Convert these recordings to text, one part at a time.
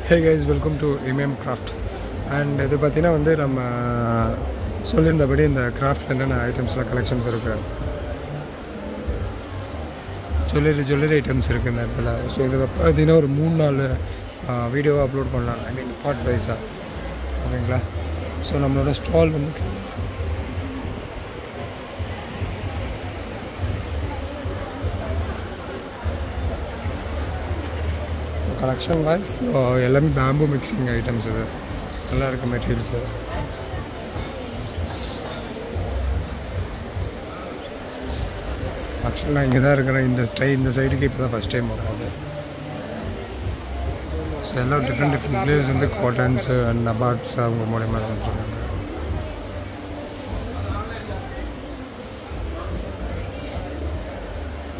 Hey guys, welcome to MM Craft. And இது பார்த்தீங்கன்னா வந்து நம்ம சொல்லியிருந்தபடி இந்த கிராஃப்ட் என்னென்ன ஐட்டம்ஸ்லாம் கலெக்ஷன்ஸ் இருக்குது, ஜுவல்லரி ஐட்டம்ஸ் இருக்குது இந்த இடத்துல. ஸோ இதை பார்த்தீங்கன்னா ஒரு 3-4 வீடியோவாக அப்லோட் பண்ணலாம். ஐ மீன் பார்ட் வைஸாக, ஓகேங்களா? ஸோ நம்மளோட ஸ்டால் வந்து கலெக்ஷன் வைஸ் எல்லாமே பேம்பு மிக்சிங் ஐட்டம்ஸ். இது நல்லா இருக்குது மெட்டீரியல்ஸு. ஆக்சுவலாக நான் இங்கே தான் இருக்கிறேன். இந்த சைடுக்கு இப்போ தான் ஃபஸ்ட் டைம் வராது. ஸோ எல்லாம் டிஃப்ரெண்ட் பிளேஸ் வந்து காட்டன்ஸு அண்ட் நபார்ட்ஸ் அவங்க மூலயமா தான் பண்ணுறாங்க.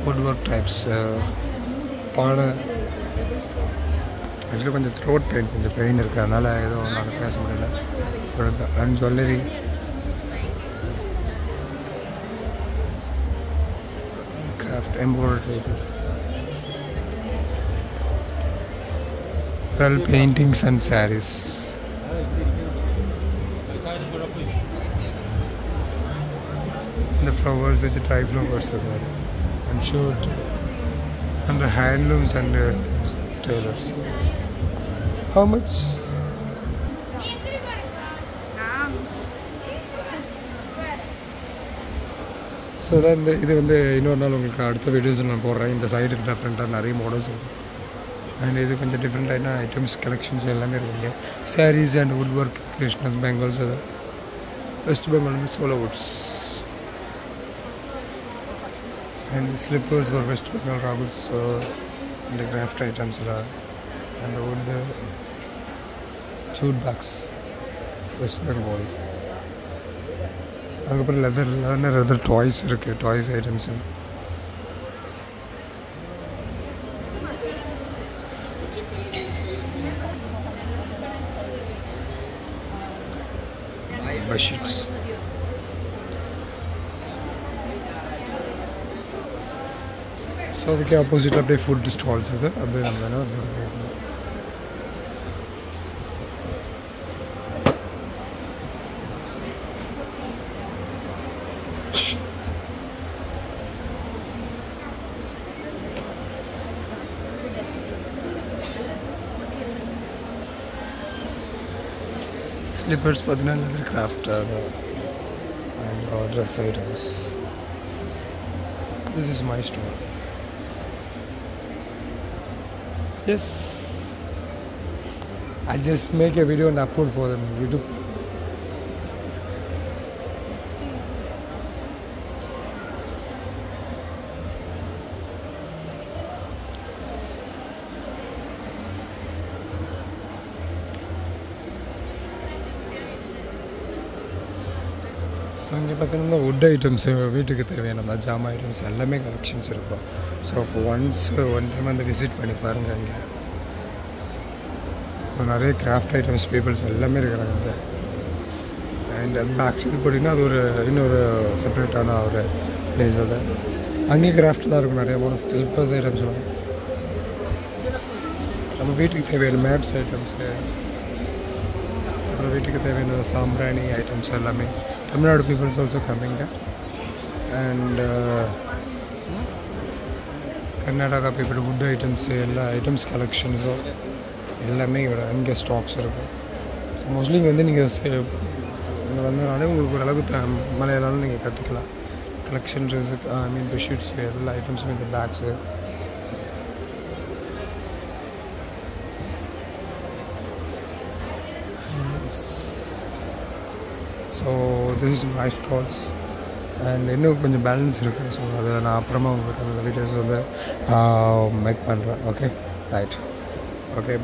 வுட் ஒர்க் டைப்ஸ் பானை. ஆக்சுவலி கொஞ்சம் த்ரோட் பெயின் இருக்குது, அதனால் எதுவும் நான் பேச முடியல. And jewellery, craft, embroidery, paintings and saris. இந்த ஃப்ளவர்ஸ் வச்சு ட்ரை ஃப்ளவர்ஸ் இருக்குது and shoot and handlooms and tailors. How much? So தான் இது வந்து இன்னொரு நாள் உங்களுக்கு அடுத்த வீடியோஸில் நான் போடுறேன். இந்த சைடு டிஃப்ரெண்ட்டாக நிறைய மாடல்ஸ் இருக்குது. அண்ட் இது கொஞ்சம் டிஃப்ரெண்ட்டான ஐட்டம்ஸ் கலெக்ஷன்ஸ் எல்லாமே இருக்குங்க. சாரீஸ் அண்ட் வுட் ஒர்க், கிருஷ்ணஸ் பெங்கல்ஸ். அது வெஸ்ட் பெங்கால் வந்து சோலோ woods and slippers for West Bengal ராகுல்ஸ். இந்த கிராஃப்ட் ஐட்டம்ஸில் and wood jute bags, West பெங்கால்ஸ். அதுக்கப்புறம் லெதர் டாய்ஸ் இருக்குது, டாய்ஸ் ஐட்டம்ஸு. பெட்ஷீட்ஸ். ஸோ அதுக்கு ஆப்போசிட்டில் அப்படியே ஃபுட் ஸ்டால்ஸ் இது. அப்படியே நம்ம வேணால் ஃபுட் கேட்கணும். ஸ்லிப்பர்ஸ் பார்த்தீங்கன்னா leather craft and dress items. This is my store. Yes, I just make a video and upload for them YouTube. So இங்கே பார்த்தீங்கன்னா வுட் ஐட்டம்ஸு, வீட்டுக்கு தேவையான ஜாமா ஐட்டம்ஸ் எல்லாமே கலெக்ஷன்ஸ் இருக்கும். ஸோ ஒன் டைம் வந்து விசிட் பண்ணி பாருங்கள் இங்கே. ஸோ நிறைய கிராஃப்ட் ஐட்டம்ஸ் பீப்புள்ஸ் எல்லாமே இருக்கிறாங்க இங்கே. அண்ட் பேக் சைடு போட்டிங்கன்னா அது இன்னொரு செப்பரேட்டான ஒரு பிளேஸ். அது அங்கேயும் கிராஃப்ட்லாம் இருக்கும் நிறைய போன ஸ்லிப்பர்ஸ் ஐட்டம்ஸ்லாம். நம்ம வீட்டுக்கு தேவையான மேட்ஸ் ஐட்டம்ஸு, அப்புறம் வீட்டுக்கு தேவையான சாம்பிராணி ஐட்டம்ஸ் எல்லாமே. Tamil Nadu peoples also coming. And Karnataka people wood items, எல்லா ஐட்டம்ஸ் கலெக்ஷன்ஸும் எல்லாமே இங்கே ஸ்டாக்ஸ் இருக்கும். ஸோ மோஸ்ட்லி இங்கே வந்து நீங்கள் இங்கே வந்தனாலே உங்களுக்கு ஓரளவுக்கு மலையாளம் நீங்கள் கற்றுக்கலாம். கலெக்ஷன் ட்ரெஸ்ஸுக்கு, ஐ மீன் பெட்ஷீட்ஸு, எல்லா ஐட்டம்ஸும் இந்த bags. So this is my stalls. And இன்னும் கொஞ்சம் பேலன்ஸ் இருக்குது. ஸோ அதை நான் அப்புறமா உங்களுக்கு அந்த வீடியோஸ் வந்து மேக் பண்ணுறேன். Okay, right, okay.